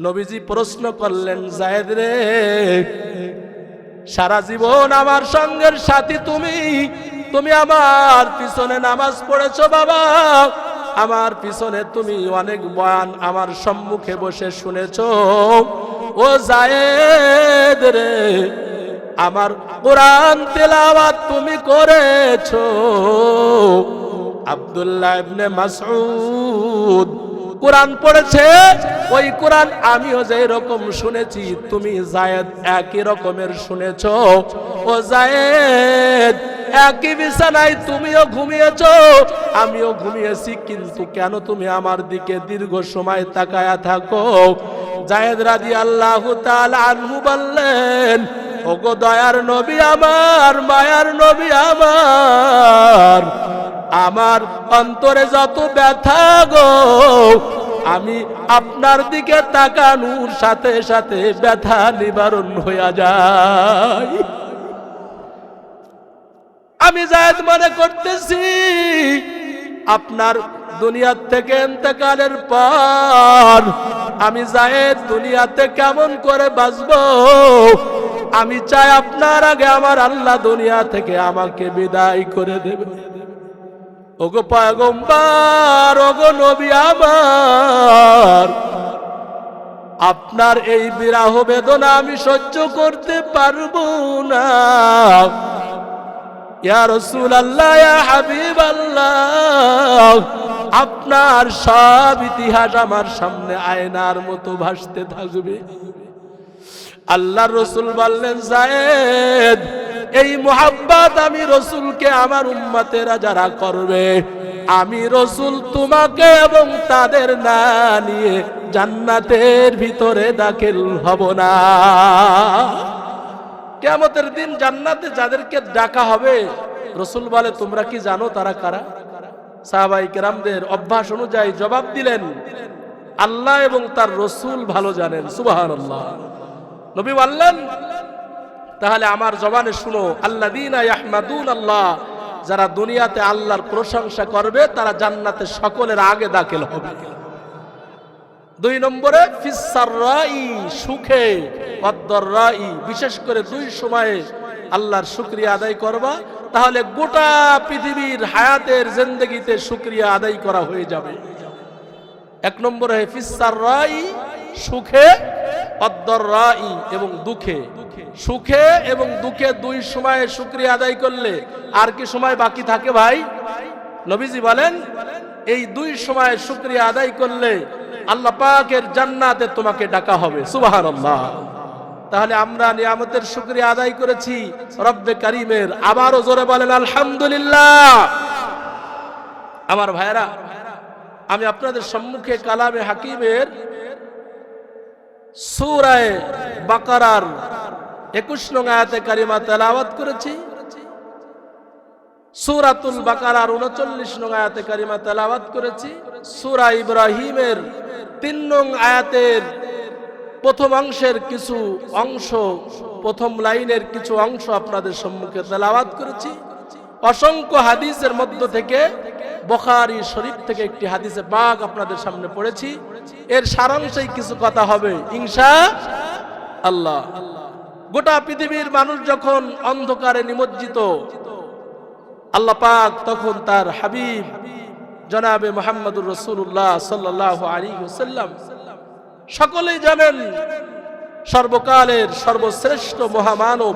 নবীজি প্রশ্ন করলেন, যায়েদ রে, সারা জীবন আমার সঙ্গের সাথী তুমি আমার পিছনে নামাজ পড়েছো বাবা, আমার পিছনে তুমি অনেক বয়ান আমার সম্মুখে বসে শুনেছো। ও যায়েদ রে, আমার কোরআন তেলাওয়াত তুমি করেছো। আব্দুল্লাহ ইবনে মাসউদ কোরআন পড়েছে, ওই কোরআন আমিও যে রকম শুনেছি তুমি যায়েদ একই রকমের শুনেছো। ও যায়েদ, একই বিছানায় তুমিও ঘুমিয়েছো আমিও ঘুমিয়েছি, কিন্তু কেন তুমি আমার দিকে দীর্ঘ সময় তাকায়া থাকো? যায়েদ রাদিয়াল্লাহু তাআলা আনহু বললেন, ওগো দয়ার নবী আমার, মায়ার নবী আমার, আমার অন্তরে যত ব্যথা গো, আমি আপনার দিকে তাকানোর সাথে সাথে ব্যথা নিবারণ হয়ে যায়। আমি যায়েদ মনে করতেছি আপনার দুনিয়া থেকে ইন্তেকালের পর আমি যায়েদ দুনিয়াতে কেমন করে বাঁচবো। আমি চাই আপনার আগে আমার আল্লাহ দুনিয়া থেকে আমাকে বিদায় করে দেবে। ওগো পয়গম্বর, ওগো নবী আমার, আপনার এই বিরহ বেদনা আমি সহ্য করতে পারবো না। ইয়া রাসূলুল্লাহ, ইয়া হাবিবাল্লাহ, আপনার সব ইতিহাস আমার সামনে আয়নার মতো ভাসতে থাকবে। আল্লাহর রাসূল বললেন, যায়েদ, এই মুহাব্বত আমি রাসূলকে আমার উম্মতেরা যারা করবে, আমি রাসূল তোমাকে এবং তাদের না নিয়ে জান্নাতের ভিতরে দাখিল হব না। কিয়ামতের দিন জান্নাতে যাদেরকে ডাকা হবে, রাসূল বলে, তোমরা কি জানো তারা কারা? সাহাবায়ে কেরামদের অভ্যাস অনুযায়ী জবাব দিলেন, আল্লাহ এবং তার রাসূল ভালো জানেন। সুবহানাল্লাহ। নবী বললেন, তাহলে আমার জবানে শুনো, আল্লাযীনা ইয়াহমাদুনাল্লাহ, যারা দুনিয়াতে আল্লাহর প্রশংসা করবে তারা জান্নাতে সকলের আগে দাখিল হবে। 2 নম্বরে ফিস সাররাই, সুখে, ওয়াদ-দাররাই, বিশেষ করে 2 সময়ে আল্লাহর শুকরিয়া আদায় করবা, তাহলে গোটা পৃথিবীর হায়াতের জিন্দেগিতে শুকরিয়া আদায় করা হয়ে যাবে। 1 নম্বরে ফিস সাররাই, সুখে, ওয়াদ-দাররাই, এবং দুঃখে। সুখে এবং দুঃখে 2 সময়ে শুকরিয়া আদায় করলে আর কি সময় বাকি থাকে ভাই? নবীজি বলেন, এই 2 সময়ে শুকরিয়া আদায় করলে আল্লাহ পাকের জান্নাতে তোমাকে ডাকা হবে। সুবহানাল্লাহ। তাহলে আমরা নিয়ামতের শুকরিয়া আদায় করেছি রব্বে কারীমের, আবারও জোরে বলেন আলহামদুলিল্লাহ। আমার ভাইরা, আমি আপনাদের সম্মুখে কালামে হাকিমের সূরা বাকারার 21 নং আয়াতে কারিমা তেলাওয়াত করেছি, সূরাতুল বাকারার 39 নং আয়াতে কারিমা তেলাওয়াত করেছি, সূরা ইব্রাহিমের 3 নং আয়াতের প্রথম অংশের কিছু অংশ, প্রথম লাইনের কিছু অংশ আপনাদের সম্মুখে তেলাওয়াত করেছি। অসংখ্য হাদিসের মধ্য থেকে বুখারী শরীফ থেকে একটি হাদিসে পাক আপনাদের সামনে পড়েছি। এর সারাংশেই কিছু কথা হবে ইনশাআল্লাহ। গোটা পৃথিবীর মানুষ যখন অন্ধকারে নিমজ্জিত, আল্লাহ পাক তখন তার হাবিব জনাবে মুহাম্মদুর রাসূলুল্লাহ সাল্লাল্লাহু আলাইহি ওয়াসাল্লাম, সকলেই জানেন সর্বকালের সর্বশ্রেষ্ঠ মহামানব,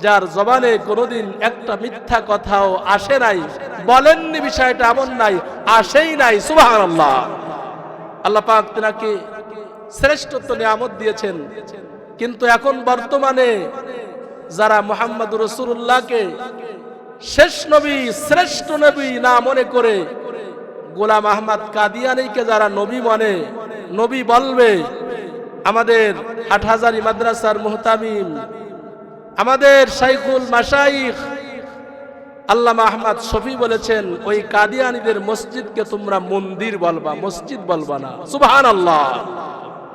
যার জবানে কোনোদিন একটা মিথ্যা কথাও আসে নাই, বলেননি বিষয়টা এমন নাই, আসেই নাই। সুবহানাল্লাহ। আল্লাহ পাক তাকে শ্রেষ্ঠত্ব নিয়ামত দিয়েছেন, কিন্তু এখন বর্তমানে যারা মুহাম্মদুর রাসূলুল্লাহকে শেষ নবী, শ্রেষ্ঠ নবী না মনে করে গোলাম আহমদ কাদিয়ানীকে যারা নবী মানে, নবী বলবে, আমাদের হাটহাজারী মাদ্রাসার মুহতামিম, আমাদের শাইখুল মাশাইখ আল্লামা আহমদ শফি বলেছেন, ওই কাদিয়ানীদের মসজিদকে তোমরা মন্দির বলবা, মসজিদ বলবা না। সুবহানাল্লাহ।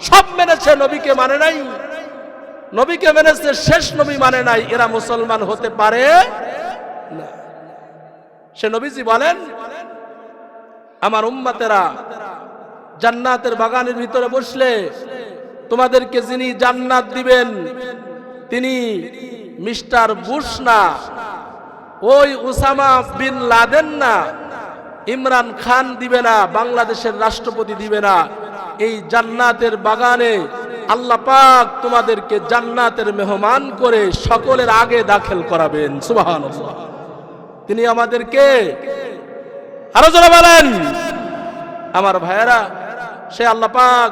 সব মেনেছে, নবীকে মানে নাই, নবীকে মেনেছে, শেষ নবী মানে নাই, এরা মুসলমান হতে পারে না। সে নবীজি বলেন, আমার উম্মতেরা জান্নাতের বাগানের ভিতরে বসলে তোমাদেরকে যিনি জান্নাত দিবেন তিনি মিস্টার বুশ না, ওই উসামা বিন লাদেন না, ইমরান খান দিবে না, বাংলাদেশের রাষ্ট্রপতি দিবে না। এই জান্নাতের বাগানে আল্লাহ পাক তোমাদেরকে জান্নাতের মেহমান করে সকলের আগে দাখিল করাবেন। সুবহানাল্লাহ। তিনি আমাদেরকে আরো জোরে বলেন। আমার ভাইয়েরা, সে আল্লাহ পাক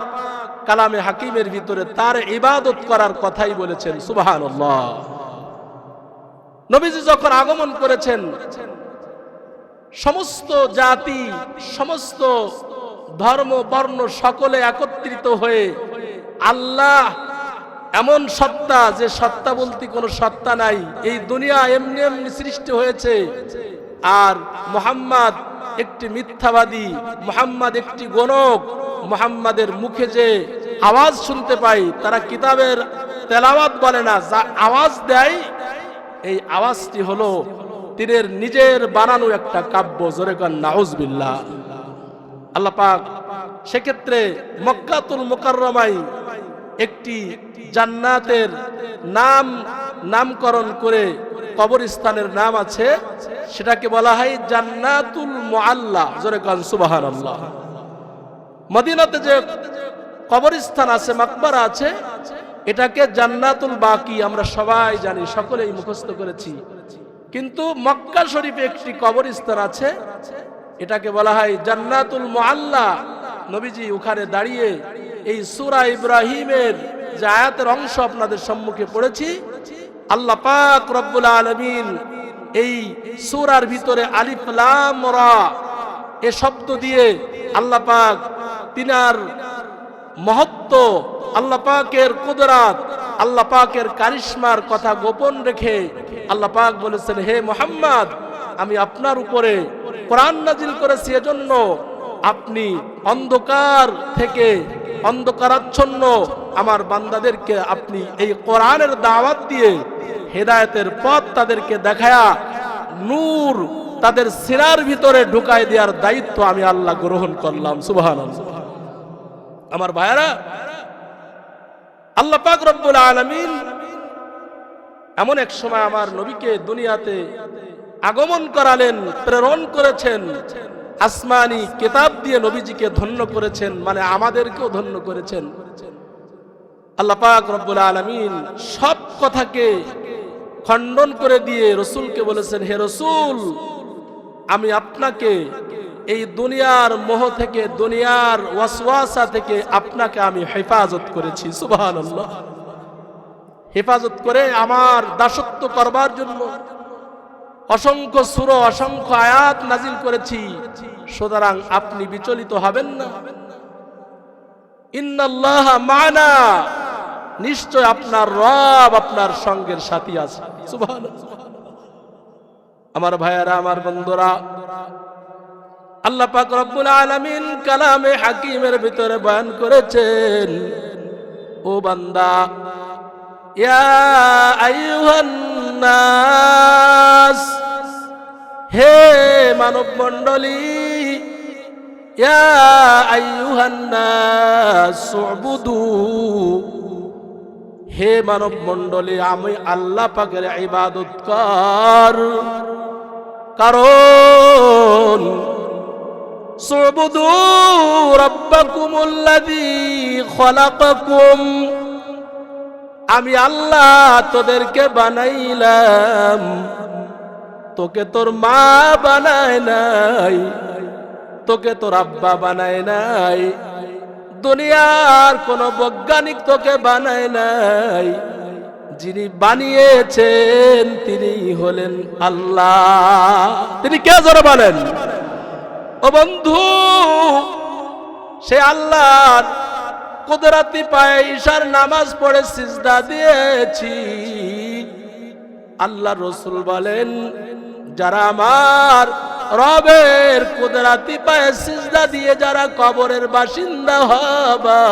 কালামে হাকিমের ভিতরে তার ইবাদত করার কথাই বলেছেন। সুবহানাল্লাহ। নবীজি যখন আগমন করেছেন, সমস্ত জাতি, সমস্ত ধর্ম বর্ণ সকলে একত্রিত হয়ে আল্লাহ এমন সত্তা, যে সত্তা বলতে কোনো সত্তা নাই, এই দুনিয়া এমনি এমনি সৃষ্টি হয়েছে, আর মুহাম্মদ একটি মিথ্যাবাদী, মুহাম্মদ একটি গণক, মুহাম্মাদের মুখে যে আওয়াজ শুনতে পাই, তারা কিতাবের তেলাওয়াত বলে না, যা আওয়াজ দেয় এই আওয়াজটি হলো তীরের নিজের বানানো একটা কাব্য। জোরে কান নাউজুবিল্লাহ। আল্লাহ পাক সেক্ষেত্রে মক্কাতুল মুকাররমায় একটি জান্নাতের নামকরণ করে কবরস্থানের নাম আছে, সেটাকে বলা হয় জান্নাতুল মুআল্লা। জোরে কান সুবহানাল্লাহ। মদিনাতে যে কবরস্থান আছে, মাকবারা আছে, এটাকে জান্নাতুল বাকি আমরা সবাই জানি, সকলেই মুখস্থ করেছি। কিন্তু মক্কা শরীফে একটি কবরস্থান আছে, এটাকে বলা হয় জান্নাতুল মুআল্লা। নবীজি ওখানে দাঁড়িয়ে এই সূরা ইব্রাহিমের যে আয়াতের অংশ আপনাদের সম্মুখে পড়েছি, আল্লাহ পাক রব্বুল আলামিন এই সূরার ভিতরে আলিফ লাম রা এ শব্দ দিয়ে আল্লাহ পাক তিনার মহত্ব, আল্লাহ পাকের কুদরত, আল্লাহ পাকের কারিশমার কথা গোপন রেখে আল্লাহ পাক বলেছেন, হে মুহাম্মদ, আমি আপনার উপরে কোরআন নাজিল করেছি এজন্য আপনি অন্ধকার থেকে, অন্ধকারাচ্ছন্ন আমার বান্দাদেরকে আপনি এই কোরআনের দাওয়াত দিয়ে হেদায়েতের পথ তাদেরকে দেখায়া নূর তাদের সিনার ভিতরে ঢুকায় দেওয়ার দায়িত্ব আমি আল্লাহ গ্রহণ করলাম। সুবহানাল্লাহ। আমার ভাইয়েরা, আল্লাহ পাক রব্বুল আলামিন এমন এক সময় আমার নবীকে দুনিয়াতে আগমন করালেন, প্রেরণ করেছেন, আসমানি কিতাব দিয়ে নবীজিকে ধন্য করেছেন, মানে আমাদেরকেও ধন্য করেছেন। আল্লাহ পাক রব্বুল আলামিন সব কথাকে খণ্ডন করে দিয়ে রসুলকে বলেছেন, হে রসুল, আমি আপনাকে এই দুনিয়ার মোহ থেকে, দুনিয়ার ওয়াসওয়াসা থেকে আপনাকে আমি হেফাজত করেছি। সুবহানাল্লাহ। হেফাজত করে আমার দাসত্ব করবার জন্য অসংখ্য সূরা, অসংখ্য আয়াত নাজিল করেছি, সুতরাং আপনি বিচলিত হবেন না। ইন্নাল্লাহা মা'না, নিশ্চয় আপনার রব আপনার সঙ্গের সাথী আছে। সুবহানাল্লাহ। আমার ভাইয়েরা, আমার বন্ধুরা, আল্লাহ পাক রব্বুল আলামিন কালামে হাকিমের ভিতরে বয়ান করেছেন, ও বান্দা, ইয়া আইয়ুহান নাস, হে মানব মণ্ডলী, ইয়া আইয়ুহান নাস উবুদু, হে মানব মণ্ডলী, আমি আল্লাহ পাকের ইবাদত কর। কারণ সুবুদু রাব্বাকুমুল্লাযী খালাকাকুম, আমি আল্লাহ তোদেরকে বানাইলাম, তোকে তোর মা বানায় নাই, তোকে তোর আব্বা বানায় নাই, দুনিয়ার কোন বৈজ্ঞানিক তোকে বানায় নাই, যিনি বানিয়েছেন তিনি হলেন আল্লাহ। তিনি কে জোরে বলেন? ও বন্ধু, সে আল্লাহর কুদরতি পায়ে ঈশার নামাজ পড়ে সিজদা দিয়েছি। আল্লাহ রসুল বলেন, যারা আমার রবের কুদরতি পায়ে সিজদা দিয়ে যারা কবরের বাসিন্দা হবে,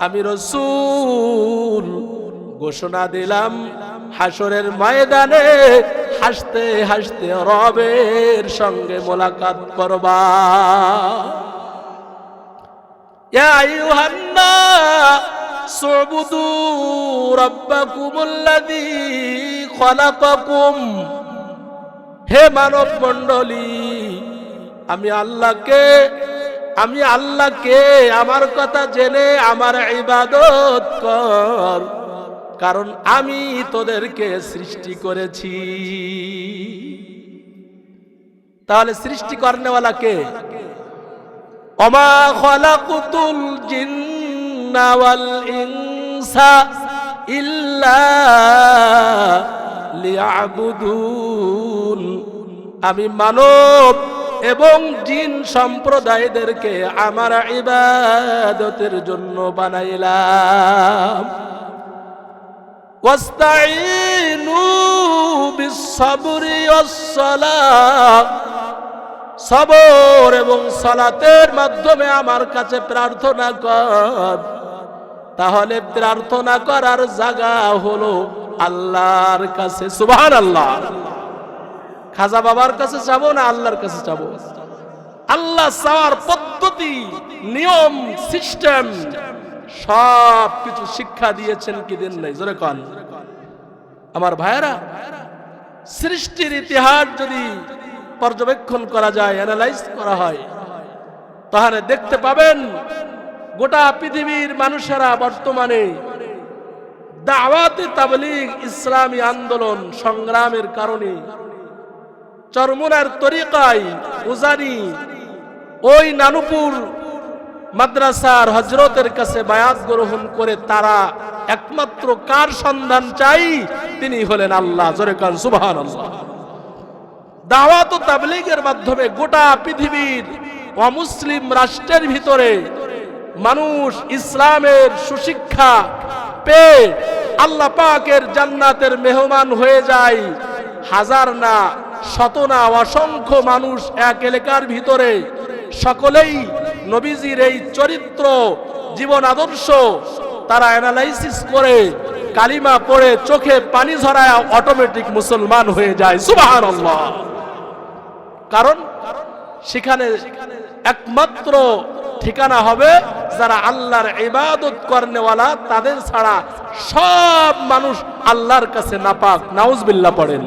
আমি রসুল ঘোষণা দিলাম, হাসরের ময়দানে হাসতে হাসতে রবের সঙ্গে মোলাকাত করবা। ইয়া আইয়ুহান নাস, সুবুদু রাব্বাকুমুল্লাযী খালাকাকুম, হে মানব মণ্ডলী, আমি আল্লাহকে আমার কথা জেনে আমার ইবাদত কর, কারণ আমি তোদেরকে সৃষ্টি করেছি। তাহলে সৃষ্টি করনেওয়ালা কে? ওমা খালাকুতুল জিন্না ওয়াল ইনসা ইল্লা লিয়াবুদুন, আমি মানব এবং জিন সম্প্রদায়দেরকে আমার ইবাদতের জন্য বানাইলাম। ওয়াস্তাইনু বিস-সাবরি ওয়াস-সালাহ, সবর এবং সালাতের মাধ্যমে আমার কাছে প্রার্থনা কর। তাহলে প্রার্থনা করার জায়গা হলো আল্লাহর কাছে। সুবহানাল্লাহ। খাজা বাবার কাছে যাবো না আল্লাহর কাছে যাবো? আল্লাহ চাওয়ার পদ্ধতি, নিয়ম, সিস্টেম সব কিছু শিক্ষা দিয়েছেন কি দেন নাই? জোরে কোন। আমার ভাইয়েরা, সৃষ্টির ইতিহাস যদি পর্যবেক্ষণ করা যায়, অ্যানালাইজ করা হয়, তাহলে দেখতে পাবেন গোটা পৃথিবীর মানুষেরা বর্তমানে দাওয়াতে তাবলীগ, ইসলামী আন্দোলন সংগ্রামের কারণে চরমুনার তরিকায় উজানি ওই নানুপুর মাদ্রাসার হযরতের কাছে বায়াত গ্রহণ করে তারা একমাত্র কার সন্ধান চাই? তিনি হলেন আল্লাহ। জোরে কান সুবহানাল্লাহ। দাওয়াত ও তাবলীগের মাধ্যমে গোটা পৃথিবীর অমুসলিম রাষ্ট্রের ভিতরে মানুষ ইসলামের সুশিক্ষা পেয়ে আল্লাহ পাকের জান্নাতের মেহমান হয়ে যায়। হাজার না, শত না, অসংখ্য মানুষ এক এলাকার ভিতরে সকলেই নবীজির এই চরিত্র, জীবন আদর্শ তারা অ্যানালাইসিস করে কালিমা পড়ে চোখে পানি ঝরায় অটোমেটিক মুসলমান হয়ে যায়। সুবহানাল্লাহ। কারণ সেখানে একমাত্র ঠিকানা হবে যারা আল্লাহর ইবাদত করনেওয়ালা, তাদের ছাড়া সব মানুষ আল্লাহর কাছে নাপাক। নাউজুবিল্লাহ পড়েন।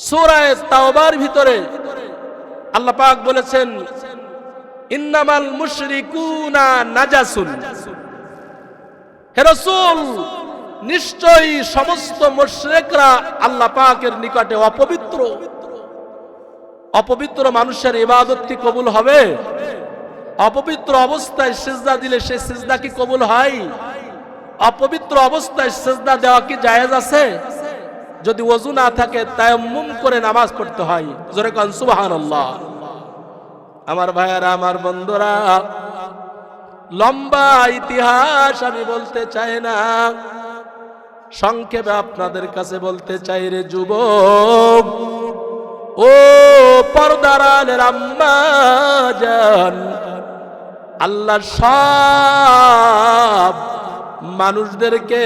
সূরা তাওবার ভিতরে আল্লাহ পাক বলেছেন, ইন্নামাল মুশরিকুনা নাজাসুন, হে রাসূল নিশ্চয়ই সমস্ত মুশরিকরা আল্লাহ পাকের নিকটে অপবিত্র। অপবিত্র মানুষের ইবাদত কি কবুল হবে? অপবিত্র অবস্থায় সিজদা দিলে সে সিজদা কি কবুল হয়? অপবিত্র অবস্থায় সিজদা দেওয়া কি জায়েজ আছে? যদি ওযু না থাকে তায়াম্মুম করে নামাজ পড়তে হয়। জোরে কান সুবহানাল্লাহ। আমার ভাইয়েরা, আমার বন্ধুরা, লম্বা ইতিহাস আমি বলতে চাই না, সংক্ষেপে আপনাদের কাছে বলতে চাই রে যুবক, ও পর্দার আলের আম্মা জান, আল্লাহ সব মানুষদেরকে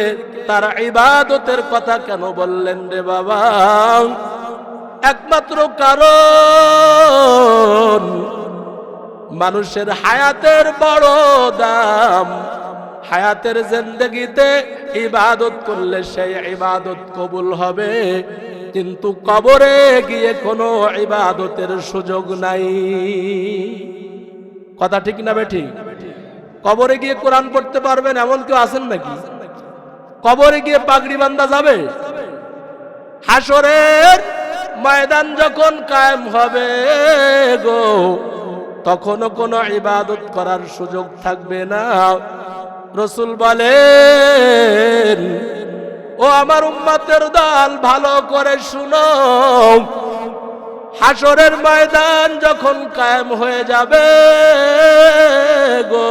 তার ইবাদতের কথা কেন বললেন রে বাবা? একমাত্র কারণ মানুষের হায়াতের বড় দাম। হায়াতের জিন্দেগিতে ইবাদত করলে সেই ইবাদত কবুল হবে, কিন্তু কবরে গিয়ে কোনো ইবাদতের সুযোগ নাই। কথা ঠিক না বেঠিক? কবরে গিয়ে কোরআন পড়তে পারবেন এমন কেউ আছেন নাকি? কবরে গিয়ে পাগড়ি বান্ধা যাবে? হাসরের ময়দান যখন কায়েম হবে গো, তখনও কোনো ইবাদত করার সুযোগ থাকবে না। রাসূল বলেন, ও আমার উম্মতের দল, ভালো করে শুনো, হাসরের ময়দান যখন কায়েম হয়ে যাবে গো,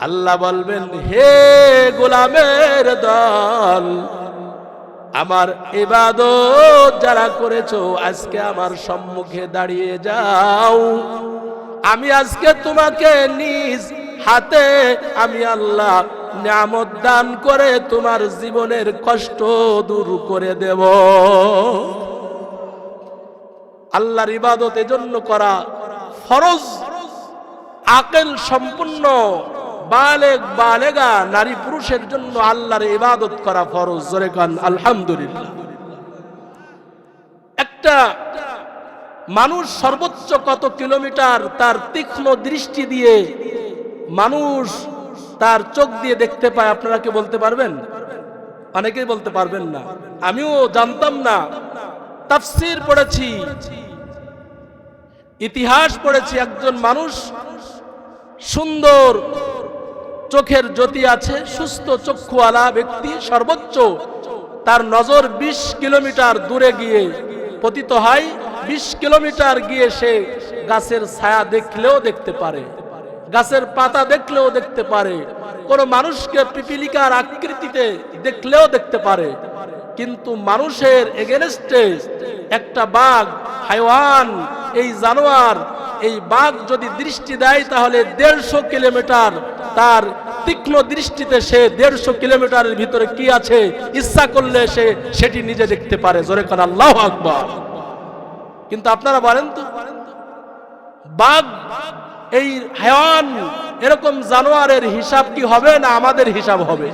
আল্লাহ বলবেন, হে গোলামের দল, আমার ইবাদত যারা করেছো আজকে আমার সম্মুখে দাঁড়িয়ে যাও। আমি আজকে তোমাকে নিজ হাতে আমি আল্লাহ নিয়ামত দান করে তোমার জীবনের কষ্ট দূর করে দেব। আল্লাহর ইবাদত এজন্য করা ফরজ। আকল সম্পূর্ণ বালেগ বালেগা নারী পুরুষের জন্য আল্লাহর ইবাদত করা ফরজ। জোরে কান আলহামদুলিল্লাহ। একটা মানুষ সর্বোচ্চ কত কিলোমিটার তার তীক্ষ্ণ দৃষ্টি দিয়ে মানুষ তার চোখ দিয়ে দেখতে পায়, আপনারা কি বলতে পারবেন? অনেকেই বলতে পারবেন না, আমিও জানতাম না। তাফসীর পড়েছি, ইতিহাস পড়েছি, একজন মানুষ সুন্দর চোখের জ্যোতি আছে, সুস্থ চক্ষুওয়ালা ব্যক্তি, সর্বোচ্চ তার নজর 20 কিলোমিটার দূরে গিয়ে পতিত হয়। 20 কিলোমিটার গিয়ে সে গাছের ছায়া দেখলেও দেখতে পারে, গাছের পাতা দেখলেও দেখতে পারে, কোন মানুষকে পিপিলিকার আকৃতিতে দেখলেও দেখতে পারে। কিন্তু মানুষের এগেনস্টে একটা বাঘ, হাইওয়ান, এই জানোয়ার, এই বাঘ যদি দৃষ্টি দেয় তাহলে 150 কিলোমিটার তার তীক্ষ্ণ দৃষ্টিতে সে 150 কিলোমিটারের ভিতরে কি আছে ইচ্ছা করলে সে সেটি নিজে দেখতে পারে। জোরে কান আল্লাহু আকবার। কিন্তু আপনারা বলেন তো, বাঘ, এই হায়াওয়ান, এরকম জানোয়ারের হিসাব কি হবে না আমাদের হিসাব হবে?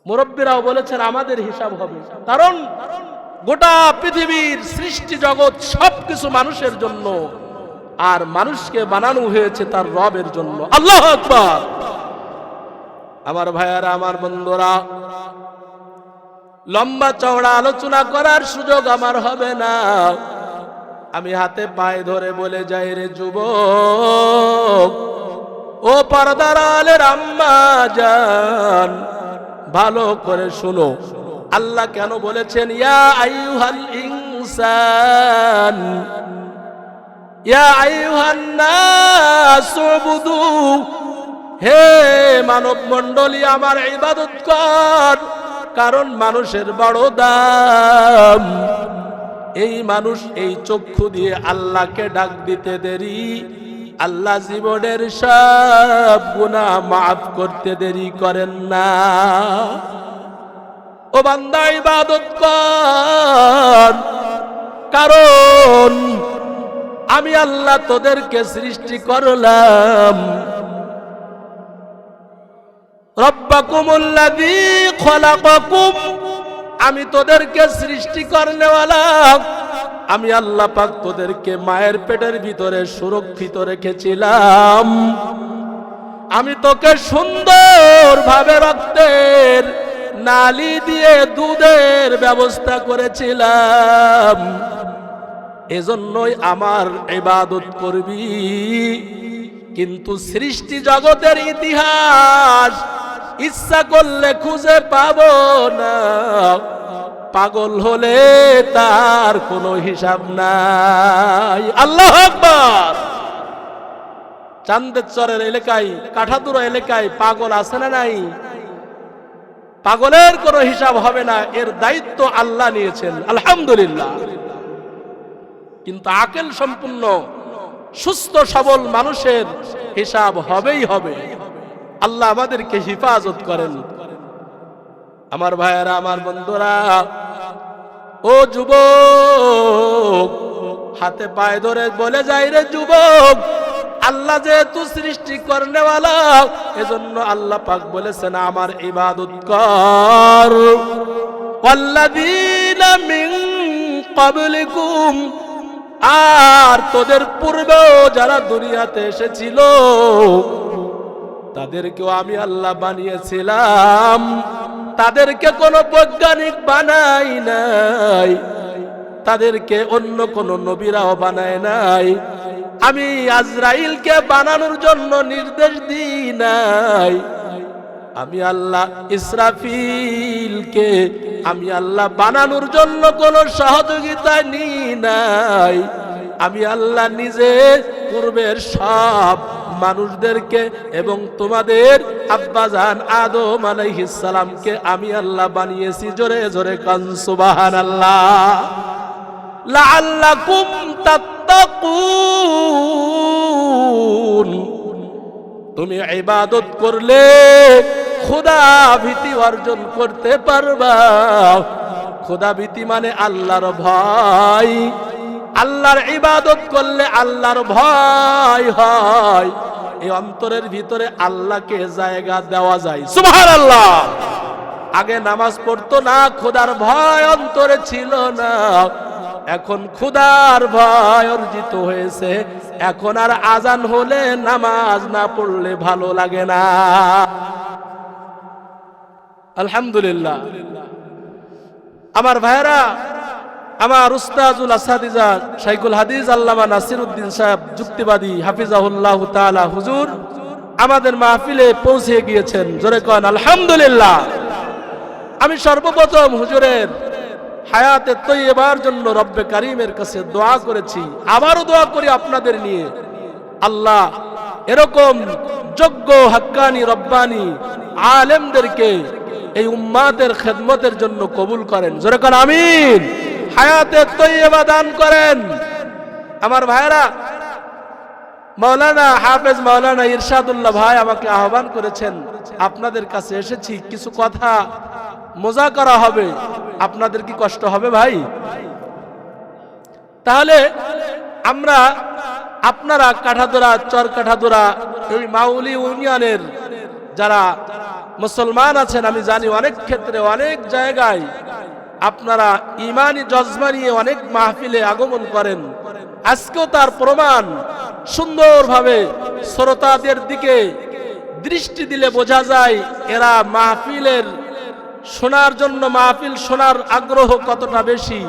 মুরব্বীরাও বলেছেন আমাদের হিসাব হবে, কারণ গোটা পৃথিবীর সৃষ্টি জগৎ সবকিছু মানুষের জন্য, আর মানুষকে বানানো হয়েছে তার রবের জন্য। আল্লাহু আকবার। আমার ভাইয়ারা, আমার বন্ধুরা, লম্বা চওড়া আলোচনা করার সুযোগ আমার হবে না। আমি হাতে পায়ে ধরে বলে যাই, রে যুবক, ও পর্দার আলের আম্মা জান, ভালো করে শুনো, আল্লাহ কেন বলেছেন ইয়া আইয়ুহাল ইনসান, ইয়া আইয়ুহান নাস উবুদু, হে মানব মণ্ডলী আমার ইবাদত কর, কারণ মানুষের বড় দাম। এই মানুষ এই চক্ষু দিয়ে আল্লাহকে ডাক দিতে দেরি, আল্লাহ জীবনের সব গুনাহ মাফ করতে দেরি করেন না। ও বান্দা ইবাদত কর, কারণ আমি আল্লাহ তোদেরকে সৃষ্টি করলাম। রব্বাকুমুল্লাযী খলাকাকুম, আমি তোদেরকে সৃষ্টি করনেওয়ালা, আমি আল্লাহ পাক তোদেরকে মায়ের পেটের ভিতরে সুরক্ষিত রেখেছিলাম। আমি তোকে সুন্দরভাবে রক্তের নালী দিয়ে দুধের ব্যবস্থা করেছিলাম, এজন্যই আমার ইবাদত করবি। কিন্তু সৃষ্টি জগতের ইতিহাস ইচ্ছা করলে খুঁজে পাবো না, পাগল হলে তার কোনো হিসাব নাই। আল্লাহু আকবার। চান্দের চরের এলাকায়, কাঠাতুরা এলাকায় পাগল আছে না নাই? পাগলের কোনো হিসাব হবে না, এর দায়িত্ব আল্লাহ নিয়েছেন, আলহামদুলিল্লাহ। কিন্তু আকল সম্পূর্ণ সুস্থ সবল মানুষের হিসাব হবেই হবে। আল্লাহ আমাদেরকে হেফাজত করেন। আমার ভাইয়েরা, আমার বন্ধুরা, ও যুবক, হাতে পায়ে ধরে বলে যাই, রে যুবক, আল্লাহ যেহেতু সৃষ্টি করনেওয়ালা, এজন্য আল্লাহ পাক বলেছেন আমার ইবাদত কর। ওয়াল্লাযীনা মিন ক্বাবলিকুম, আর তোদের পূর্বেও যারা দুনিয়াতে এসেছিল তাদেরকেও আমি আল্লাহ বানিয়েছিলাম। তাদেরকে কোনো বৈজ্ঞানিক বানাই নাই, তাদেরকে অন্য কোন নবীরাও বানায় নাই। আমি আজরাইলকে বানানোর জন্য নির্দেশ দিই নাই। আমি আল্লাহ ইসরাফিলকে আমি আল্লাহ বানানোর জন্য কোনো সহযোগিতা নিই নাই। আমি আল্লাহ নিজে পূর্বের সব মানুষদেরকে এবং তোমাদের আব্বাজান আদম আলাইহিস সালামকে আমি আল্লাহ বানিয়েছি। জোরে জোরে কান সুবহানাল্লাহ। লাআল্লাকুম তাত্তাকুন, তুমি ইবাদত করলে খোদা ভীতি অর্জন করতে পারবা। খোদা ভীতি মানে আল্লাহর ভয়। আল্লাহর ইবাদত করলে আল্লাহর ভয় হয়। এই অন্তরের ভিতরে আল্লাহকে জায়গা দেওয়া যায়। সুবহানাল্লাহ। আগে নামাজ পড়তো না, খোদার ভয় অন্তরে ছিল না, এখন খোদার ভয় অর্জিত হয়েছে। এখন আর আজান হলে নামাজ না পড়লে ভালো লাগে না। আলহামদুলিল্লাহ। আমার ভাইরা, আমার উস্তাজুল আসাদিজা শাইখুল হাদিস আল্লামা নাসিরউদ্দিন সাহেব যুক্তিবাদী হাফিজাহুল্লাহ তাআলা হুজুর আমাদের মাহফিলে পৌঁছে গিয়েছেন। জোরে কোন আলহামদুলিল্লাহ। আমি সর্বপ্রথম হুজুরের হায়াতে তৈয়বার জন্য রব্বে কারীমের কাছে দোয়া করেছি, আবারও দোয়া করি আপনাদের নিয়ে। আল্লাহ এরকম যোগ্য হাক্কানি রব্বানি আলেমদেরকে এই উম্মাতের খেদমতের জন্য কবুল করেন। জোরে কোন আমিন। হায়াতে তৈয়বা দান করেন। আমার ভাইরা, মাওলানা হাফেজ মাওলানা ইরশাদুল্লাহ ভাই আমাকে আহ্বান করেছেন, আপনাদের কাছে এসেছি, কিছু কথা মুযাকারা হবে। আপনাদের কি কষ্ট হবে ভাই? তাহলে আপনারা কাঠাদোরা, চর কাঠাদোরা, এই মাউলি ইউনিয়নের যারা মুসলমান আছেন, আমি জানি অনেক ক্ষেত্রে অনেক জায়গায় আপনারা ইমানি জজবা নিয়ে অনেক মাহফিলে আগমন করেন। আজকেও তার প্রমাণ সুন্দরভাবে শ্রোতাদের দিকে দৃষ্টি দিলে বোঝা যায় এরা মাহফিলের শোনার জন্য, মাহফিল শোনার আগ্রহ কতটা বেশি।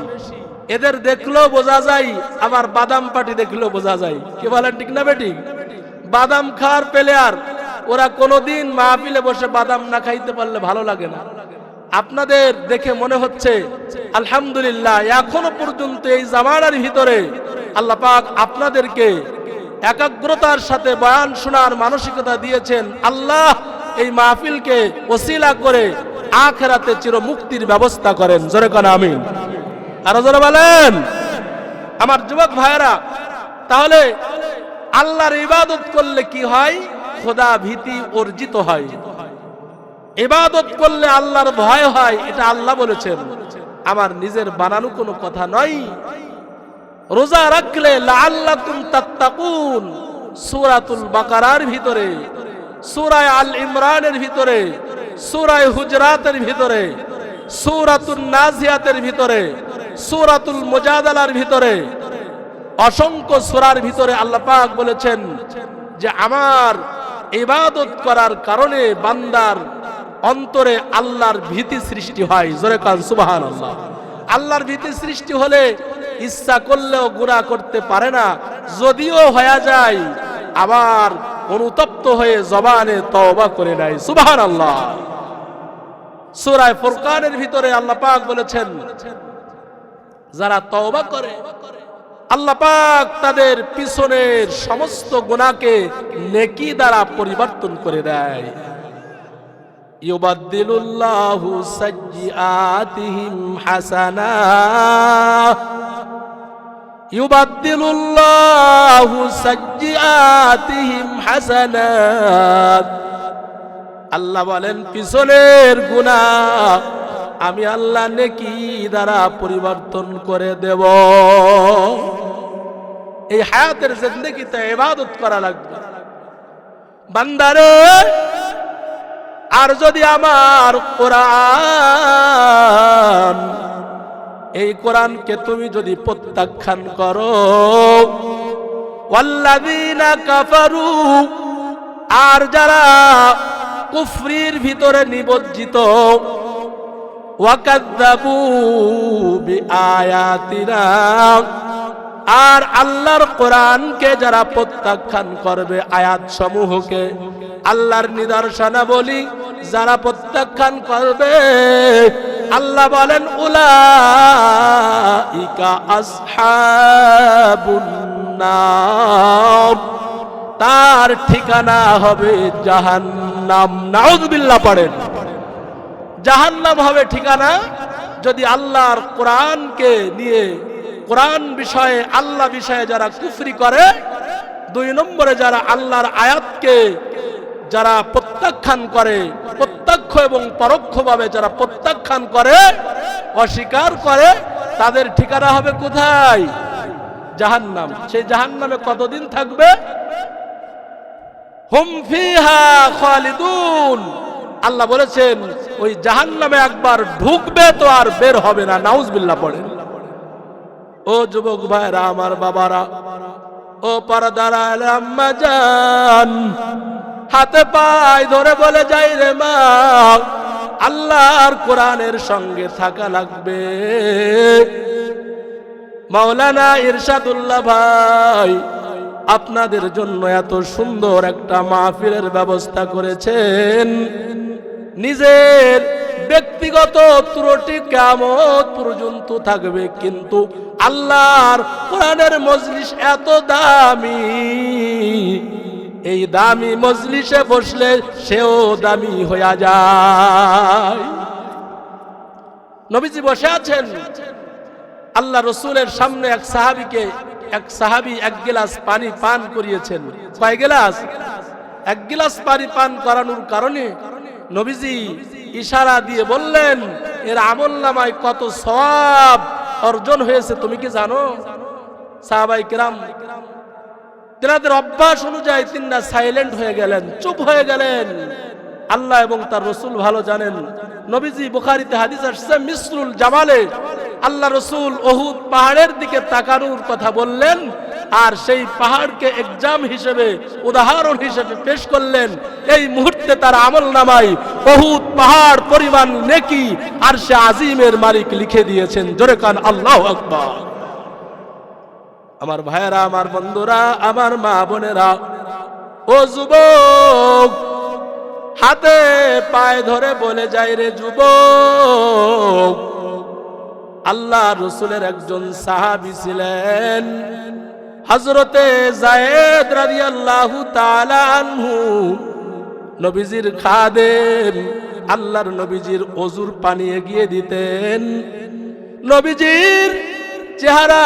এদের দেখলেও বোঝা যায়, আবার বাদাম পাটি দেখলেও বোঝা যায়। কি বলেন, ঠিক না বেটি? বাদাম খাওয়ার প্লেয়ার, ওরা কোনোদিন মাহফিলে বসে বাদাম না খাইতে পারলে ভালো লাগে না। আপনাদের দেখে মনে হচ্ছে আলহামদুলিল্লাহ এখনো পর্যন্ত এই জামানার ভিতরে আল্লাহ পাক আপনাদেরকে একাগ্রতার সাথে বয়ান শোনার মানসিকতা দিয়েছেন। আল্লাহ এই মাহফিলকে ওসিলা করে আখিরাতে চির মুক্তির ব্যবস্থা করেন। জোরে কোন আমিন। আরো জোরে বলেন। আমার যুবক ভাইরা, তাহলে আল্লাহর ইবাদত করলে কি হয়? খোদা ভীতি অর্জিত হয়। ইবাদত করলে আল্লাহর ভয় হয়, এটা আল্লাহ বলেছেন, আমার নিজের বানানো কোনো কথা নয়। রোজা রাখলে লাআল্লাকুম তাত্তাকুন, সূরাতুল বাকারার ভিতরে, সূরা আল ইমরানের ভিতরে, সূরা হুজরাতের ভিতরে, সূরাতুন নাজিয়াতের ভিতরে, সূরাতুল মুজাদালার ভিতরে, অসংখ্য সূরার ভিতরে আল্লাহ পাক বলেছেন যে আমার ইবাদত করার কারণে বান্দার অন্তরে আল্লাহর ভীতি সৃষ্টি হয়। জোরে কান সুবহানাল্লাহ। আল্লাহর ভীতি সৃষ্টি হলে ইচ্ছা করলেও গুনাহ করতে পারে না, যদিও হয়ে যায় আবার অনুতপ্ত হয়ে জবানে তওবা করে নেয়। সুবহানাল্লাহ। সূরা ফুরকানের ভিতরে আল্লাহ পাক বলেছেন যারা তওবা করে আল্লাহ পাক তাদের পিছনের সমস্ত গুনাহকে নেকি দ্বারা পরিবর্তন করে দেয়। ইউবাদদিলুল্লাহু সাইয়্যাতিহিম হাসানাত, ইউবাদদিলুল্লাহু সাইয়্যাতিহিম হাসানাত। আল্লাহ বলেন পিছনের গুনাহ আমি আল্লাহ নেকি দ্বারা পরিবর্তন করে দেব। এই হায়াতের জিন্দেগিতে ইবাদত করা লাগবে বান্দারে। আর যদি আমার কোরআন, এই কোরআনকে তুমি যদি প্রত্যাখ্যান করো, ওয়াল্লাযীনা কাফারু, আর যারা কুফরির ভিতরে নিমজ্জিত, ওয়াকাযযাবু বিআয়াতিনা, আর আল্লাহর কোরআনকে যারা প্রত্যাখ্যান করবে, আয়াত সমূহকে, আল্লাহর নিদর্শনাবলী যারা প্রত্যাখ্যান করবে, আল্লাহ বলেন উলাইকা আসহাবুন নার, তার ঠিকানা হবে জাহান্নাম। নাউযুবিল্লাহ পড়েন। জাহান্নাম হবে ঠিকানা যদি আল্লাহর কোরআনকে নিয়ে, কোরআন বিষয়ে, আল্লাহ বিষয়ে যারা কুফরি করে। 2 নম্বরে যারা আল্লাহর আয়াতকে যারা প্রত্যাখ্যান করে, প্রত্যক্ষ এবং পরোক্ষভাবে যারা প্রত্যাখ্যান করে, অস্বীকার করে, তাদের ঠিকানা হবে কোথায়? জাহান্নাম। সেই জাহান্নামে কতদিন থাকবে? হুম ফিহা খালিদুন। আল্লাহ বলেছেন ওই জাহান্নামে একবার ঢুকবে তো আর বের হবে না। নাউজুবিল্লাহ পড়েন। ও যুবক ভাইরা, আমার বাবারা, ও পর্দার আম্মা জান, হাতে পায়ে ধরে বলে যাই রে মা, আল্লাহর কোরআনের সঙ্গে থাকা লাগবে। মাওলানা ইরশাদুল্লাহ ভাই আপনাদের জন্য এত সুন্দর একটা মাহফিলের ব্যবস্থা করেছেন। নিজের ব্যক্তিগত ত্রুটি কিয়ামত পর্যন্ত থাকবে, কিন্তু আল্লাহর কোরআনের মজলিস এত দামি, এই দামি মজলিসে বসলে সেও দামি হয়ে যায়। নবীজি বসে আছেন, আল্লাহ রসুলের সামনে এক সাহাবী এক গিলাস পানি পান করিয়েছেন। কয় গিলাস? এক গিলাস পানি পান করানোর কারণে নবীজি ইশারা দিয়ে বললেন, এর আমলনামায় কত সওয়াব অর্জন হয়েছে তুমি কি জানো? সাহাবায়ে কেরাম তেনাদের অভ্যাস অনুযায়ী তিনটা সাইলেন্ট হয়ে গেলেন, চুপ হয়ে গেলেন। আল্লাহ এবং তার রসুল ভালো জানেন। নবীজি বুখারীতে হাদিস আসছে, মিসরুল জামালে, আল্লাহ রসুল উহুদ পাহাড়ের দিকে তাকানোর কথা বললেন, আর সেই পাহাড়কে এক্সাম হিসেবে, উদাহরণ হিসেবে পেশ করলেন। এই মুহূর্তে তার আমলনামায় উহুদ পাহাড় পরিমাণ নেকি আরশে আজিমের মালিক লিখে দিয়েছেন। জোরে কান আল্লাহু আকবার। আমার ভাইয়েরা, আমার বন্ধুরা, আমার মা বোনেরা, ও যুবক, হাতে পায়ে ধরে বলে যাই রে যুবক, আল্লাহ রসুলের একজন সাহাবী ছিলেন হযরতে যায়েদ রাদিয়াল্লাহু তাআলা আনহু, নবীজির খাদেম। আল্লাহর নবীজির ওযুর পানি এগিয়ে দিতেন, নবীজির চেহারা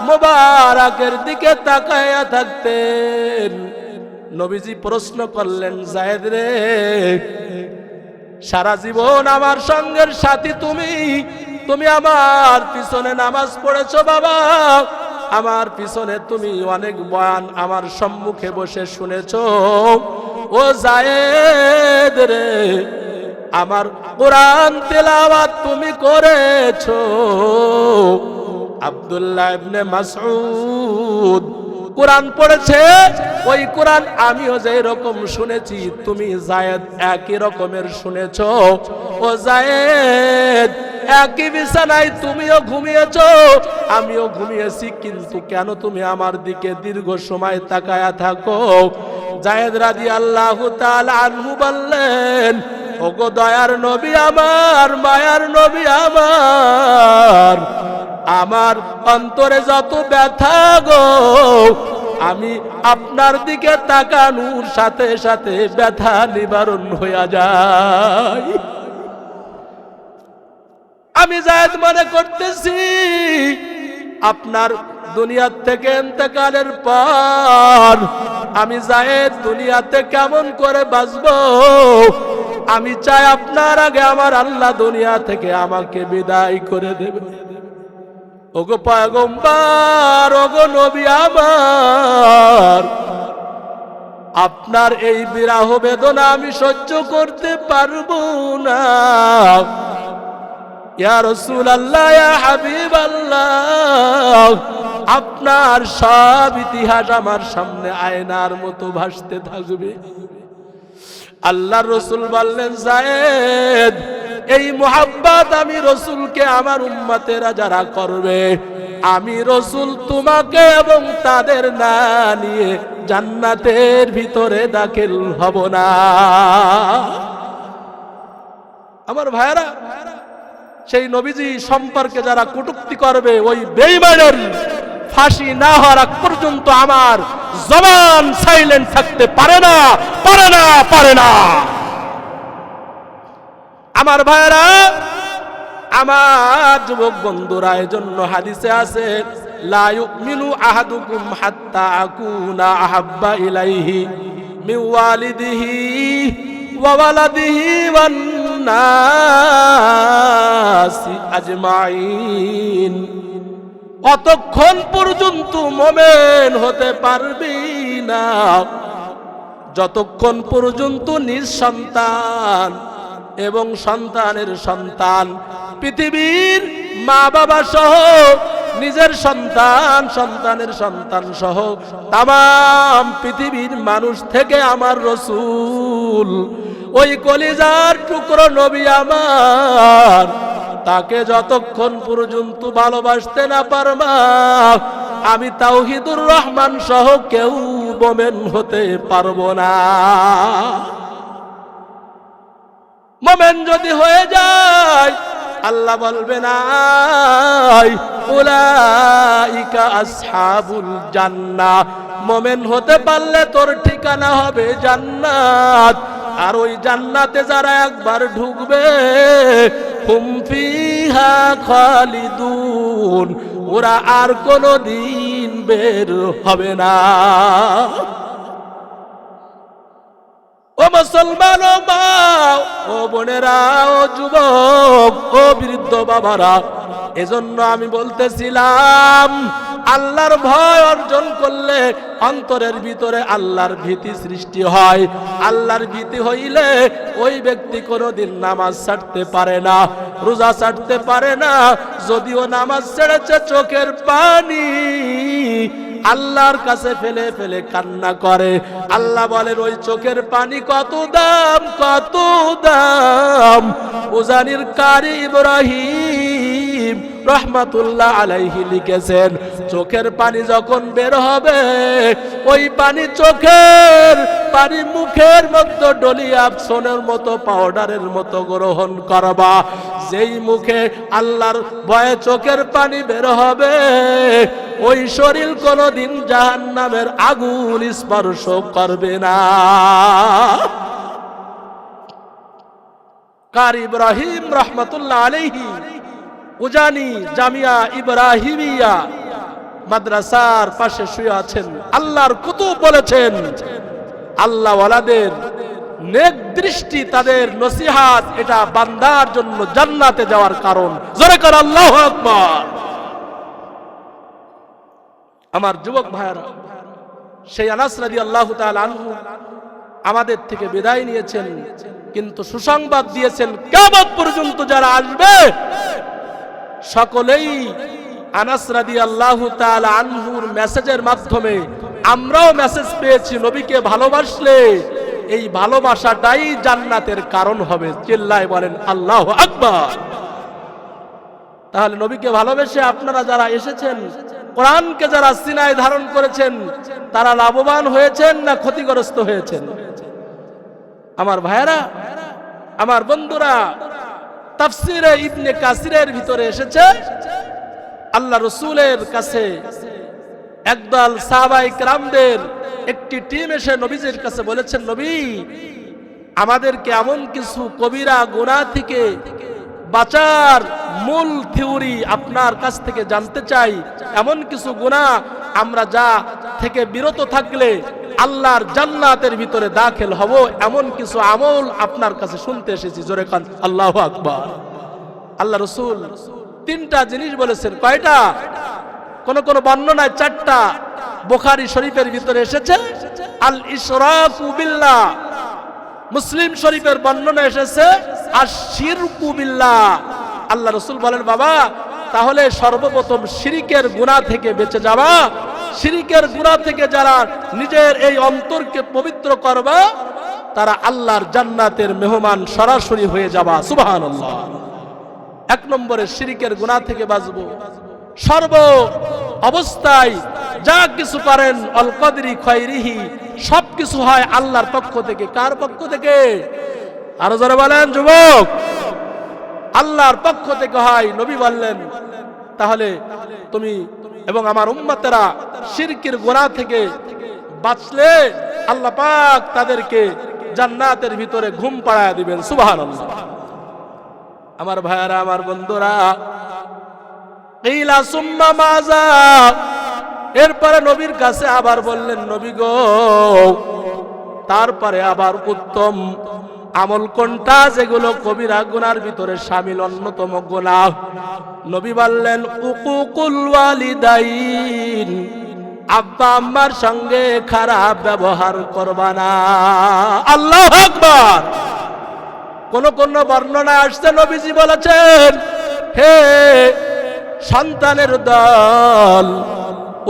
মোবারকের দিকে তাকায়া থাকতেন। নবীজি প্রশ্ন করলেন, যায়েদ রে, সারা জীবন আমার সঙ্গের সাথী তুমি আমার পিছনে নামাজ পড়েছো বাবা, আমার পিছনে তুমি অনেক বয়ান আমার সম্মুখে বসে শুনেছো। ও যায়েদ রে, আমার কোরআন তেলাওয়াত তুমি করেছো। আব্দুল্লাহ ইবনে মাসউদ কোরআন পড়েছে, ওই কোরআন আমিও যে রকম শুনেছি তুমি যায়েদ একই রকমের শুনেছো। ও যায়েদ, একই বিছানায় তুমিও ঘুমিয়েছো, আমিও ঘুমিয়েছি, কিন্তু কেন তুমি আমার দিকে দীর্ঘ সময় তাকায়া থাকো? যায়েদ রাদিয়াল্লাহু তাআলা আনহু বললেন, ওগো দয়ার নবী আমার, মায়ার নবী আমার অন্তরে যত ব্যথা গো, আমি আপনার দিকে তাকানোর সাথে সাথে ব্যথা নিবারণ হয়ে যায়। আমি যায়েদ মনে করতেছি আপনার দুনিয়া থেকে ইন্তেকালের পর আমি যায়েদ দুনিয়াতে কেমন করে বাঁচবো। আমি চাই আপনার আগে আমার আল্লাহ দুনিয়া থেকে আমাকে বিদায় করে দেবে। ওগো পয়গম্বর, ওগো নবী আমার, আপনার এই বিরহ বেদনা আমি সহ্য করতে পারবো না। ইয়া রাসূলুল্লাহ, ইয়া হাবিবাল্লাহ, আপনার সব ইতিহাস আমার সামনে আয়নার মতো ভাসতে থাকবে। আল্লাহর রাসূল বললেন, যায়েদ, এই মুহাব্বত আমি রাসূলকে আমার উম্মতেরা যারা করবে, আমি রাসূল তোমাকে এবং তাদের না নিয়ে জান্নাতের ভিতরে দাখিল হব না। আমার ভাইরা, সেই নবীজি সম্পর্কে যারা কটূক্তি করবে, ওই বেঈমানের ফাঁসি না হওয়ার আগ পর্যন্ত আমার জবান সাইলেন্ট থাকতে পারে না, পারে না, পারে না। আমার ভাইরা, আমার যুবক বন্ধুরা, এজন্য হাদিসে আছে, লা ইউমিনু আহাদুকুম হাত্তা আকুনা আহাব্বা ইলাইহি মিন ওয়ালিদিহি ওয়া ওয়ালাদিহি ওয়ান নাসি আজমাইন। অতক্ষণ পর্যন্ত মুমিন হতে পারবি না যতক্ষণ পর্যন্ত নিজ সন্তান এবং সন্তানের সন্তান, পৃথিবীর মা বাবা সহ নিজের সন্তান, সন্তানের সন্তান সহ তাম পৃথিবীর মানুষ থেকে আমার রসূল ওই কলিজার টুকরো নবী আমার, তাকে যতক্ষণ পর্যন্ত ভালোবাসতে না পারবা, আমি তাওহীদুর রহমান সহ কেউ মোমেন হতে পারবো না। মোমেন যদি হয়ে যায় আল্লাহ বলবেন উলাইকা আসহাবুল জান্নাহ, মোমেন হতে পারলে তোর ঠিকানা হবে জান্নাত। আর ওই জান্নাতে যারা একবার ঢুকবে হুম ফিহা খালিদুন, ওরা আর কোনো দিন বের হবে না। ও মুসলমান, ও মা, ও বোনেরা, ও যুবক, ও বৃদ্ধ বাবারা, এজন্য আমি বলতেছিলাম আল্লাহর ভয় অর্জন করলে অন্তরের ভিতরে আল্লাহর ভীতি সৃষ্টি হয়। আল্লাহর ভীতি হইলে ওই ব্যক্তি কোনোদিন নামাজ ছাড়তে পারে না, রোজা ছাড়তে পারে না। যদিও নামাজ ছেড়েছে, চোখের পানি আল্লাহর কাছে ফেলে ফেলে কান্না করে। আল্লাহ বলেন ওই চোখের পানি কত দাম, কত দাম। উজানির কারি ইব্রাহিম রহমাতুল্লাহ আলাইহি লিখেছেন, চোখের পানি যখন বের হবে, ওই পানি চোখের পানি মুখের মধ্যে ডলিয়া সোনার মতো পাউডারের মতো গ্রহণ করবা। যেই মুখে আল্লাহর ভয়ে চোখের পানি বের হবে, ওই শরীর কোনদিন জাহান্নামের আগুন স্পর্শ করবে না। কারি ইব্রাহিম রহমাতুল্লাহ আলাইহি উজানি জামিয়া ইব্রাহিমিয়া মাদ্রাসার পাশে শুয়ে আছেন। আল্লাহর কুতুব বলেছেন, আল্লাহ ওয়ালাদের নেক দৃষ্টি, তাদের নসিহাত, এটা বান্দার জন্য জান্নাতে যাওয়ার কারণ। জোরে করে আল্লাহু আকবার। আমার যুবক ভাইরা, সেই আনাস রাদিয়াল্লাহু তাআলা আনহু আমাদের থেকে বিদায় নিয়েছেন, কিন্তু সুসংবাদ দিয়েছেন কিয়ামত পর্যন্ত যারা আসবে সকলেই আনাস রাদিয়াল্লাহু তাআলা আনহুর মেসেজের মাধ্যমে আমরাও মেসেজ পেয়েছি, নবীকে ভালোবাসলে এই ভালোবাসাটাই জান্নাতের কারণ হবে। চিল্লায় বলেন আল্লাহু আকবার। তাহলে নবীকে ভালোবেসে আপনারা যারা এসেছেন, কোরআনকে যারা সিনায় ধারণ করেছেন, তারা লাভবান হয়েছেন না ক্ষতিগ্রস্ত হয়েছেন? আমার ভাইয়েরা, আমার বন্ধুরা, তাফসিরে ইবনে কাসিরের ভিতরে এসেছে, আল্লাহ রাসূলের কাছে একদল সাহাবায়ে কেরামদের একটি টিম এসে নবীজির কাছে বলেছেন, নবী, আমাদেরকে এমন কিছু কবিরা গুনাহ থেকে বাঁচার মূল থিওরি আপনার কাছ থেকে জানতে চাই। এমন কিছু গুনাহ আমরা যা থেকে বিরত থাকলে আল্লাহর জান্নাতের ভিতরে দাখিল হব, এমন কিছু আমল আপনার কাছে শুনতে এসেছি। জোরে কান আল্লাহু আকবার। আল্লাহ রাসূল তিনটা জিনিস বলেছেন। কয়টা? কোন কোন বর্ণনায় চারটা। বুখারী শরীফের ভিতরে এসেছে আল ইশরাকু বিল্লাহ, মুসলিম শরীফের বর্ণনা এসেছে আশ-শিরকু বিল্লাহ। আল্লাহ রাসূল বলেন, বাবা, তাহলে সর্বপ্রথম শিরকের গুনাহ থেকে বেঁচে যাবা। শিরকের গুনাহ থেকে যারা নিজের এই অন্তরকে পবিত্র করবা, তারা আল্লাহর জান্নাতের মেহমান সরাসরি হয়ে যাবা। সুবহানাল্লাহ। এক নম্বরে শিরকের গুনাহ থেকে বাঁচবো। সর্ব অবস্থায় যা কিছু করেন আল কদরি খায়রিহি, সবকিছু হয় আল্লাহর পক্ষ থেকে। কার পক্ষ থেকে? আরো যারা বলেন যুবক, আল্লাহর পক্ষ থেকে হয়। নবী বললেন, তাহলে তুমি এবং আমার উম্মতেরা শিরকের গুনাহ থেকে বাঁচলে আল্লাহ পাক তাদেরকে জান্নাতের ভিতরে ঘুম পাড়ায় দিবেন। সুবহানাল্লাহ। আমার ভাইয়ারা, আমার বন্ধুরা, কিলা সুম্মা মাজা, এরপরে নবীর কাছে আবার বললেন, নবী গো, তারপরে আবার উত্তম আমল কোনটা যেগুলো কবিরা গুনার ভিতরে শামিল, অন্যতম গুনাহ? নবী বললেন উকুকুল ওয়ালিদাইন, আব্বা আম্মার সঙ্গে খারাপ ব্যবহার করবা না। আল্লাহু আকবার। কোন কোন বর্ণনা আসছে নবীজি বলেছেন, হে সন্তানের দল,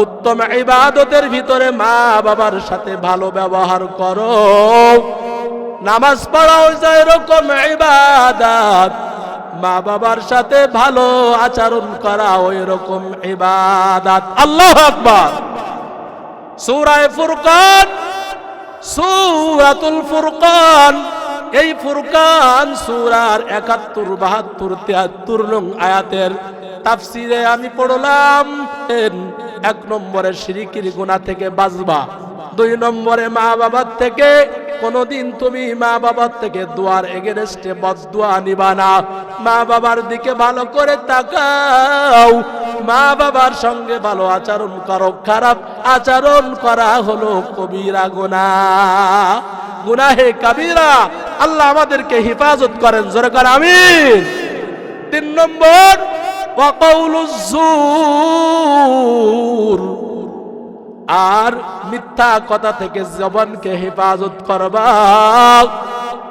উত্তম ইবাদতের ভিতরে মা বাবার সাথে ভালো ব্যবহার করো। নামাজ পড়াও যে এরকম ইবাদত, মা বাবার সাথে ভালো আচরণ করাও এরকম ইবাদত। আল্লাহু আকবার। সূরা ফুরকান, সূরাতুল ফুরকান, এই ফুরকান সূরার 71, 72, 73 নং আয়াতের তাফসিরে আমি পড়লাম, 1 নম্বরে শিরকির গুনাহ থেকে বাঁচবা, 2 নম্বরে মা বাবার থেকে কোনদিন তুমি মা বাবার থেকে দুয়ার এগেনস্টে বদদুয়া নিবা না। মা বাবার দিকে ভালো করে তাকাও, মা বাবার সঙ্গে ভালো আচরণ করো। খারাপ আচরণ করা হলো কবিরা গুনাহ, গুনাহে কাবীরা। আল্লাহ আমাদেরকে হেফাজত করেন, জোরে করে আমিন। 3 নম্বর, ওয়া কাউলুজ যুর, আর মিথ্যা কথা থেকে জবানকে হেফাজত করবা।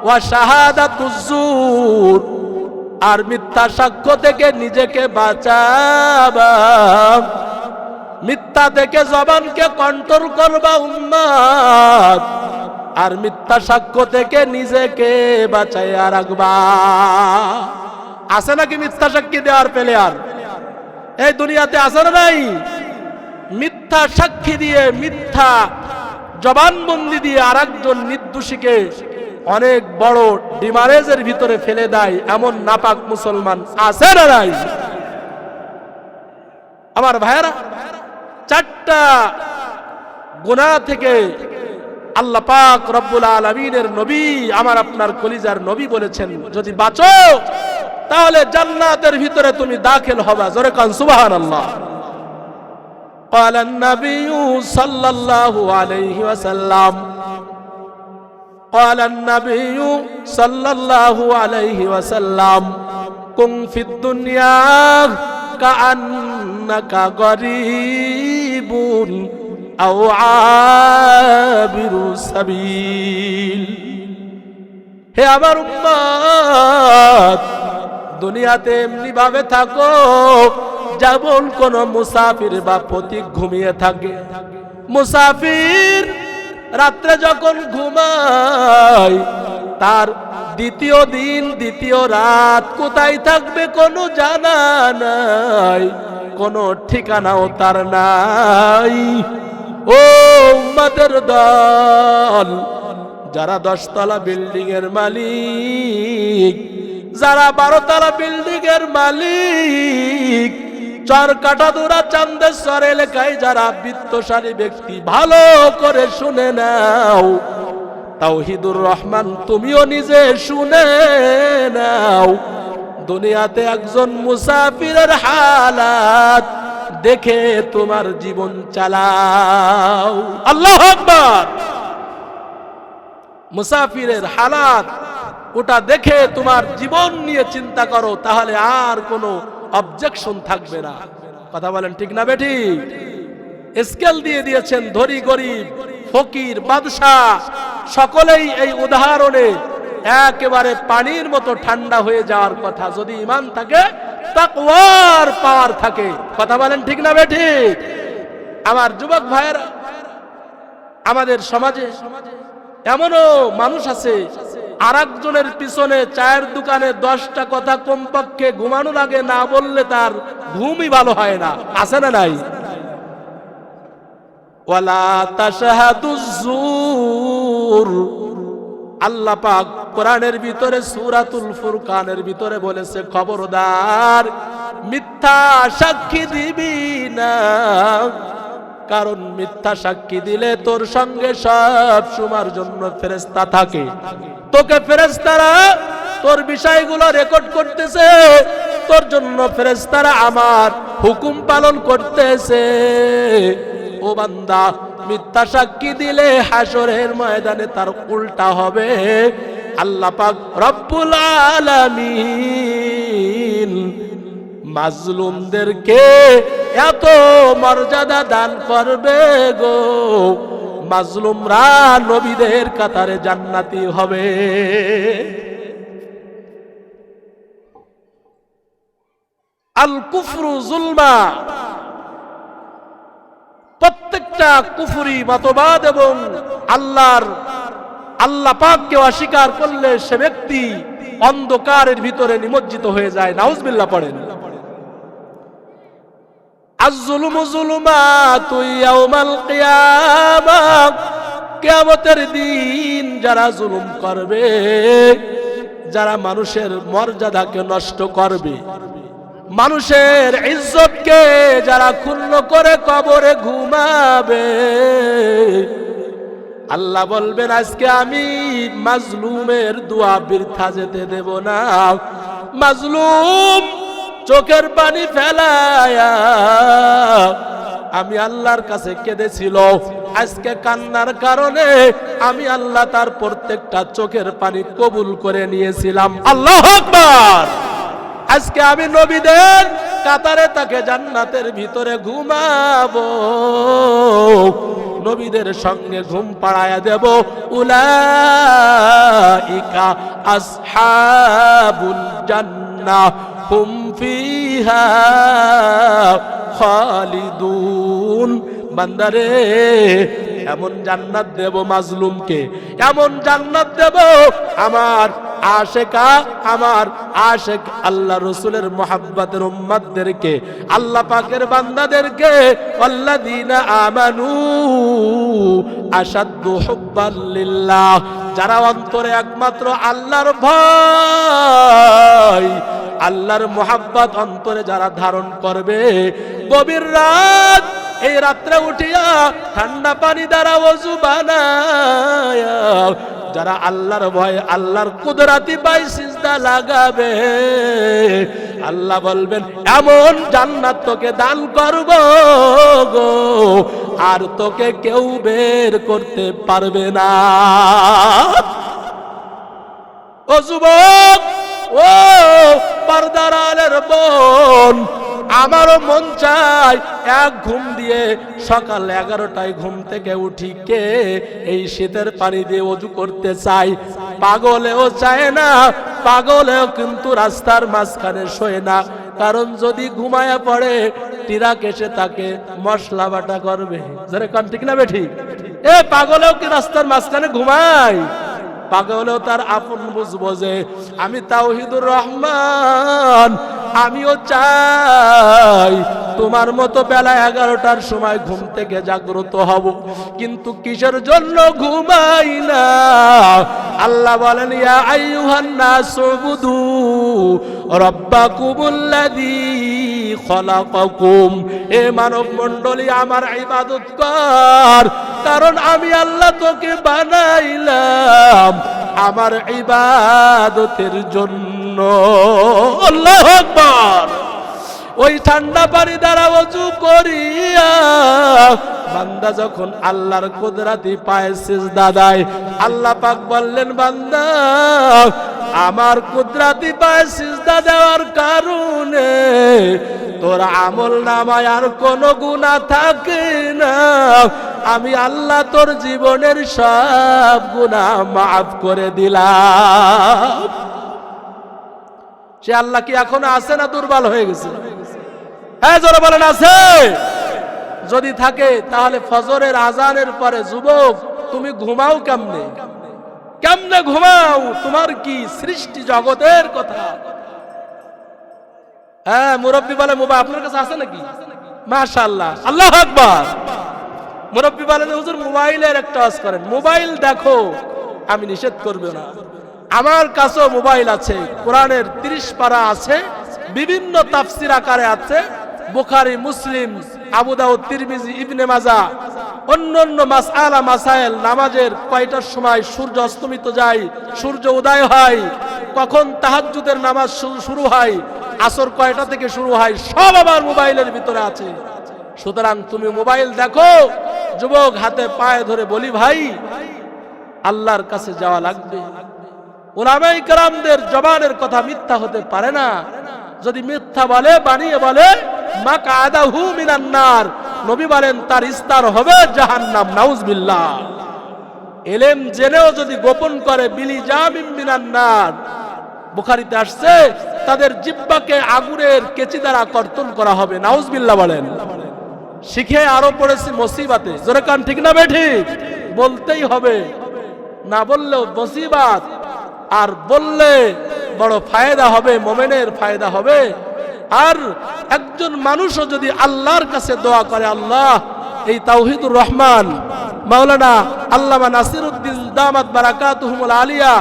ওয়া শাহাদাতুজ যুর, আর মিথ্যা সাক্ষ্য থেকে নিজেকে বাঁচাবা। মিথ্যা থেকে জবানকে কন্ট্রোল করবা উম্মত, আর মিথ্যা সাক্ষ্য থেকে নিজেকে বাঁচাইয়া রাখবা। আছে নাকি মিথ্যা সাক্ষী দেওয়ার প্লেয়ার এই দুনিয়াতে? আছে না নাই? মিথ্যা সাক্ষী দিয়ে, মিথ্যা জবানবন্দি দিয়ে আরেকজন নির্দোষীকে অনেক বড় ডিমারেজের ভিতরে ফেলে দেয় এমন নাপাক মুসলমান আছে না নাই? আমার ভাইয়েরা, 4টা গুনাহ থেকে আল্লাহ পাক রব্বুল আলামিনের নবী, আমার আপনার কলিজার নবী বলেছেন, যদি বাঁচো তাহলে জান্নাতের ভিতরে তুমি দাখিল হবা। জোরে কান সুবহানাল্লাহ। قال النبي صلى الله عليه وسلم، قال النبي صلى الله عليه وسلم، كن في الدنيا كأنك غريب أو عابر سبيل। হে আমার উম্মত, দুনিয়াতে এমনি ভাবে থাকো যেমন কোন মুসাফির বা পথিক ঘুমিয়ে থাকে। মুসাফির রাত্রে যখন ঘুমায়, তার দ্বিতীয় দিন, দ্বিতীয় রাত কোথায় থাকবে কোনো জানা নাই, কোনো ঠিকানাও তার নাই। ও উম্মতের দল, যারা 10 তলা বিল্ডিং এর মালিক, যারা 12 তলা বিল্ডিং এর মালিক, চরকাটাদুরা চান্দেশ্বর এলাকায় যারা বিত্তশালী ব্যক্তি, ভালো করে শুনে নাও। তাওহিদুর রহমান, তুমিও নিজে শুনে নাও। দুনিয়াতে একজন মুসাফিরের হালাত দেখে তোমার জীবন চালাও। আল্লাহু আকবার। মুসাফিরের হালাত ওটা দেখে তোমার জীবন নিয়ে চিন্তা করো, তাহলে আর কোনো অবজেকশন থাকবে না। কথা বলেন ঠিক না বেঠিক? স্কেল দিয়ে দিয়েছেন, ধনী গরিব, ফকির, বাদশাহ, সকলেই এই উদাহরণে একেবারে পানির মতো ঠান্ডা হয়ে যাওয়ার কথা যদি ঈমান থাকে, তাকওয়ার পাওয়ার থাকে। কথা বলেন ঠিক না বেঠিক? আমার যুবক ভাইয়েরা, আমাদের সমাজে এমনও মানুষ আছে, আরেকজনের পিছনে চায়ের দোকানে 10টা কথা কমপক্ষে ঘুমানোর আগে না বললে তার ঘুমই ভালো হয় না। আছে না নাই? ওয়ালা তাশহাদুজ যুর, আল্লাহ পাক কোরআনের ভিতরে সূরাতুল ফুরকানের ভিতরে বলেছে, খবরদার মিথ্যা সাক্ষী দিবি না, কারণ মিথ্যা সাক্ষী দিলে তোর সঙ্গে সব সময়ের জন্য ফেরেশতা থাকে। তোকে ফেরেশতারা তোর বিষয়গুলো রেকর্ড করতেছে, তোর জন্য ফেরেশতারা আমার হুকুম পালন করতেছে। ও বান্দা, মিথ্যা সাক্ষী দিলে হাসরের ময়দানে তার উল্টা হবে। আল্লাহ পাক রব্বুল আলামিন মাজলুমদেরকে এত মর্যাদা দান করবে গো, মাজলুমরা নবীদের কাতারে জান্নাতি হবে। আল কুফরু জুলমা, প্রত্যেকটা কুফরি মতবাদ এবং আল্লাহ পাককে অস্বীকার করলে সে ব্যক্তি অন্ধকারের ভিতরে নিমজ্জিত হয়ে যায়। নাউজুবিল্লাহ পড়েন। আয-যুলমু যুলুমাতু ইয়াউমাল কিয়ামাহ, কিয়ামতের দিন যারা জুলুম করবে, যারা মানুষের মর্যাদাকে নষ্ট করবে, মানুষের ইজ্জতকে যারা ক্ষুণ্ণ করে কবরে ঘুমাবে, আল্লাহ বলবেন আজকে আমি মাজলুমের দোয়া বৃথা যেতে দেব না। মাজলুম চোখের পানি ফেলায়া আমি আল্লাহর কাছে কেঁদেছিল, আজকে কান্নার কারণে আমি আল্লাহ তার প্রত্যেকটা চোখের পানি কবুল করে নিয়েছিলাম। আল্লাহু আকবার। আজকে আমি নবীদের কাতারে তাকে জান্নাতের ভিতরে ঘুমাবো, নবীদের সঙ্গে ঘুম পাড়ায়া দেব। উলাইকা আসহাবুল জান্নাহ হুম ফিহা খালিদুন। বান্দারে এমন জান্নাত দেব মাজলুমকে, এমন জান্নাত দেব আমার আশেক আল্লাহ রসুলের মুহাব্বতের উম্মতদেরকে, আল্লাহ পাকের বান্দাদেরকে। আল্লাযীনা আমানু আশাদ্দু হুব্বান লিল্লাহ, যারা অন্তরে একমাত্র আল্লাহর ভয়, আল্লাহর মুহাব্বত অন্তরে যারা ধারণ করবে, গভীর রাত এই রাত্রে উঠিয়া ঠান্ডা পানি দ্বারা ওযু বানায়া যারা আল্লাহর ভয়, আল্লাহর কুদরতি পায় সিজদা লাগাবে, আল্লাহ বলবেন এমন জান্নাত তোকে দান করব গো, আর তোকে কেউ বের করতে পারবে না। ও যুবক, ও পর্দার আলের বোন, আমারও মন চায় এক ঘুম দিয়ে সকাল 11টায় ঘুম থেকে উঠি কে এই শীতের পানি দিয়ে ওযু করতে চাই। পাগলেও চায় না, পাগলেও কিন্তু রাস্তার মাঝখানে শোয় না, কারণ যদি ঘুমায়া পড়ে টিরাক এসে তাকে মশলা বাটা করবে। যারা কান ঠিক না বেঠি? এ পাগলেও কি রাস্তার মাঝখানে ঘুমায়? পাগলেও তার আপন বুঝবো যে আমি তাওহীদুর রহমান, আমিও চাই তোমার মতো বেলা 11টার সময় ঘুম থেকে জাগ্রত হব, কিন্তু কিসের জন্য ঘুমাই না? আল্লাহ বলেন ইয়া আইয়ুহান নাসু উবুদু রাব্বাকুমুল্লাযী খলাকাকুম, এ মানব মণ্ডলী আমার ইবাদত কর, কারণ আমি আল্লাহ তোকে বানাইলাম আমার ইবাদতের জন্য। আল্লাহু আকবার। ওই ঠান্ডা পানি দ্বারা ওযু করিয়া বান্দা যখন আল্লাহর কুদরতি পায়ে সিজদা দেয়, আল্লাহ পাক বললেন বান্দা আমার কুদরতি পায়ে সিজদা দেওয়ার কারণে তোর আমল নামায় আর কোনো গুনাহ থাকে না, আমি আল্লাহ তোর জীবনের সব গুনাহ মাফ করে দিলাম। সে আল্লাহ কি এখনো আছে না দুর্বল হয়ে গেছে? হ্যাঁ জোরে বলেন আছে। যদি থাকে তাহলে ফজরের আজানের পরে যুবক তুমি ঘুমাও কেমনে? কেমনে ঘুমাও? তোমার কি সৃষ্টি জগতের কথা? হ্যাঁ মুরব্বি বলে মোবাইল আপনার কাছে আছে নাকি? মাশাআল্লাহ, আল্লাহু আকবার। মুরব্বি বলেন হুজুর মোবাইলের একটা ওয়াজ করেন। মোবাইল দেখো, আমি নিষেধ করব না, আমার কাছেও মোবাইল আছে, কোরআনের 30 পারা আছে, বিভিন্ন তাফসীর আকারে আছে, বুখারী, মুসলিম, আবু দাউদ, তিরমিজি, ইবনে মাজাহ, অন্যান্য মাসআলা মাসাইল, নামাজের কয়টার সময় সূর্য অস্তমিত যায়, সূর্য উদয় হয়, কখন তাহাজ্জুদের নামাজ শুরু হয়, আসর কয়টা থেকে শুরু হয়, সব আমার মোবাইলের ভিতরে আছে। সুতরাং তুমি মোবাইল দেখো। যুবক হাতে পায়ে ধরে বলি ভাই আল্লাহর কাছে যাওয়া লাগবে। উলামায়ে কেরামদের জবানের কথা মিথ্যা হতে পারে না। যদি মিথ্যা বলে, বানিয়ে বলে, মাকআদাহু মিনান নার, নবী বলেন তার স্থান হবে জাহান্নাম। নাউজুবিল্লাহ। ইলম জেনেও যদি গোপন করে, বিলিজামিন মিনান নার, বুখারীতে আসছে তাদের জিহ্বাকে আগুনের কেচি দ্বারা কর্তন করা হবে। নাউজুবিল্লাহ বলেন। শিখে আরো পড়েছি মুসিবতে। জোরে কান ঠিক না বেঠিক? বলতেই হবে, না বললেও মুসিবত, আর বললে বড় ফায়দা হবে, মুমিনের ফায়দা হবে। আর একজন মানুষও যদি আল্লাহর কাছে দোয়া করে, আল্লাহ এই তাওহীদুর রহমান মাওলানা আল্লামা নাসিরউদ্দিন দামাত বারাকাতুহুমুল আলিয়া,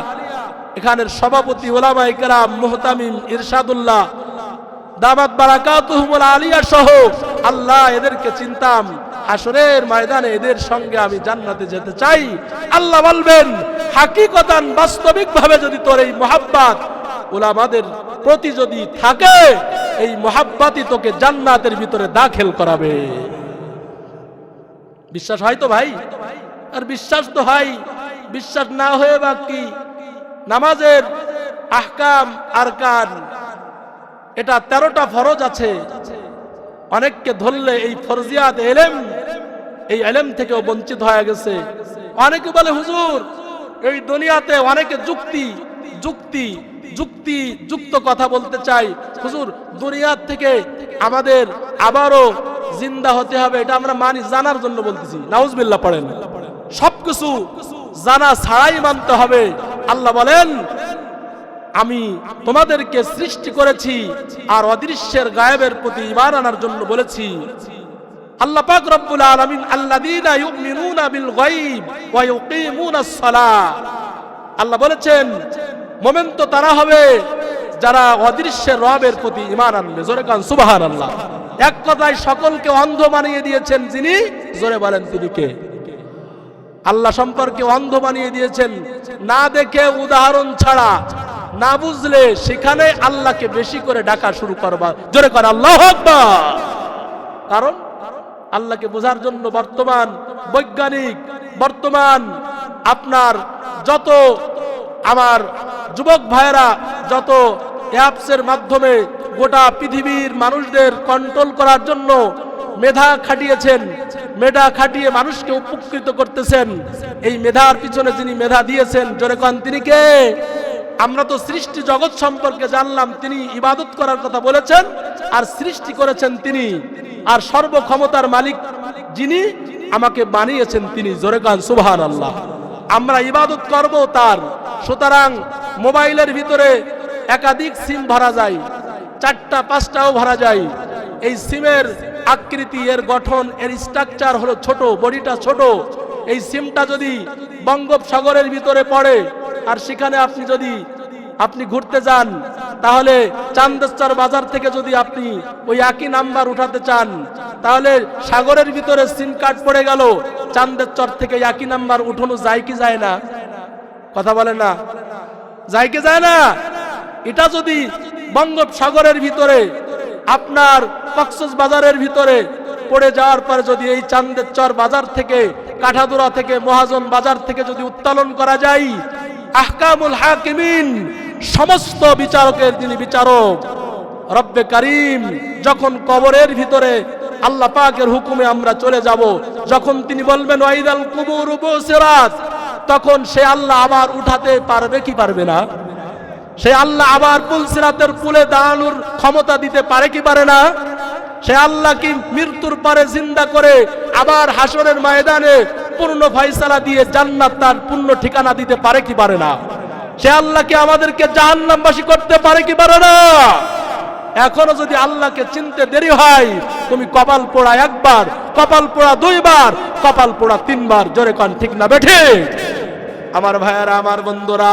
এখানের সভাপতি উলামায়ে কেরাম মুহতামিম ইরশাদুল্লাহ দামাত বারাকাতুহুমুল আলিয়া সহ, আল্লাহ এদেরকে চিনতাম, হাসরের ময়দানে এদের সঙ্গে আমি জান্নাতে যেতে চাই। আল্লাহ বলবেন, হাকিকতান বাস্তবিকভাবে যদি তোর এই মুহাব্বত উলামাদের প্রতি যদি থাকে, এই মুহাব্বতই তোকে জান্নাতের ভিতরে দাখিল করাবে। বিশ্বাস হয় তো ভাই? আর বিশ্বাস তো হয়। বিশ্বাস না হয়ে বাকি নামাজের আহকাম আরকান, এটা 13টা ফরজ আছে। অনেককে ধরলে এই ফরজিয়াত ইলম, এই ইলম থেকেও বঞ্চিত হয়ে গেছে। অনেকে বলে হুজুর এই দুনিয়াতে অনেকে যুক্ত কথা বলতে চাই, হুজুর দুনিয়ার থেকে আমাদের আবারও জিন্দা হতে হবে, এটা আমরা মানি, জানার জন্য বলতেছি। নাউজুবিল্লাহ পড়েন। সবকিছু জানা ছাড়াই মানতে হবে। আল্লাহ বলেন, আমি তোমাদেরকে সৃষ্টি করেছি আর অদৃশ্যের গায়েবের প্রতি ঈমান আনার জন্য বলেছি। আল্লাহ পাক রব্বুল আলামিন আল্লাযীনা ইউমিনুনা বিল গায়ব ওয়া ইউকিমুনাস সালাহ, আল্লাহ বলেছেন মুমিন তো তারা হবে যারা অদৃশ্যের রবের প্রতি ঈমান আনবে। জোরে কান সুবহানাল্লাহ। এক কথায় সকলকে অন্ধ বানিয়ে দিয়েছেন যিনি, জোরে বলেন তিনি কে? আল্লাহ সম্পর্কে অন্ধ বানিয়ে দিয়েছেন। না দেখে, উদাহরণ ছাড়া, না বুঝলে সেখানে আল্লাহকে বেশি করে ডাকা শুরু করবা। জোরে কর আল্লাহু আকবার। কারণ আল্লাহকে বোঝার জন্য বর্তমান বৈজ্ঞানিক, বর্তমান আপনার যত আমার যুবক ভাইয়েরা যত অ্যাপসের মাধ্যমে গোটা পৃথিবীর মানুষদের কন্ট্রোল করার জন্য মেধা খাটিয়েছেন, মেধা খাটিয়ে মানুষকে উপকৃত করতেছেন। এই মেধার পিছনে যিনি মেধা দিয়েছেন, জোরে কন তিনি কে? আমরা তো সৃষ্টি জগৎ সম্পর্কে জানলাম, তিনি ইবাদত করার কথা বলেছেন, আর সৃষ্টি করেছেন তিনি, আর সর্বক্ষমতার মালিক যিনি, আমাকে বানিয়েছেন তিনি। জোরে কান সুবহানাল্লাহ। আমরা ইবাদত করব তার। সুতরাং মোবাইলের ভিতরে একাধিক সিম ভরা যায়, 4টা 5টাও ভরা যায়। এই সিমের আকৃতি, এর গঠন, এর স্ট্রাকচার হলো ছোট, বডিটা ছোট। এই সিমটা যদি বঙ্গোপসাগরের ভিতরে পড়ে, আর সেখানে আপনি ঘুরতে যান, তাহলে চান্দেশ্বর বাজার থেকে যদি আপনি ওই একই নাম্বার উঠাতে চান, তাহলে সাগরের ভিতরে সিম কার্ড পড়ে গেল, চান্দেশ্বর থেকে একই নাম্বার উঠানো যায় কি যায় না? কথা বলে না, যায় কি যায় না? এটা যদি বঙ্গোপসাগরের ভিতরে, আপনার কক্সবাজারের ভিতরে পড়ে যাওয়ার পরে যদি এই চান্দেশ্বর বাজার থেকে, কাঠাদুরা থেকে, মহাজন বাজার থেকে যদি উত্তোলন করা যায়, আহকামুল হাকিমিন, সমস্ত বিচারকের যিনি বিচারক রব্বে কারীম, যখন কবরের ভিতরে আল্লাহ পাকের হুকুমে আমরা চলে যাব, যখন তিনি বলবেন ওয়াইদাল কুবুর বুসিরাত, তখন সে আল্লাহ আবার উঠাতে পারবে কি পারবে না? সে আল্লাহ আবার পুলসিরাতের পুলে দাঁড়ানোর ক্ষমতা দিতে পারে কি পারে না? সে আল্লাহ কি মৃত্যুর পরে জিন্দা করে আবার হাসরের ময়দানে পূর্ণ ফয়সালা দিয়ে জান্নাত তার পূর্ণ ঠিকানা দিতে পারে কি পারে না? সে আল্লাহ কি আমাদেরকে জাহান্নামবাসী করতে পারে কি পারে না? এখনো যদি আল্লাহকে চিনতে দেরি হয়, তুমি কপাল পোড়া একবার, কপাল পোড়া 2বার, কপাল পোড়া 3বার। জোরে কান ঠিক না বেঠিক? আমার ভাইয়েরা, আমার বন্ধুরা,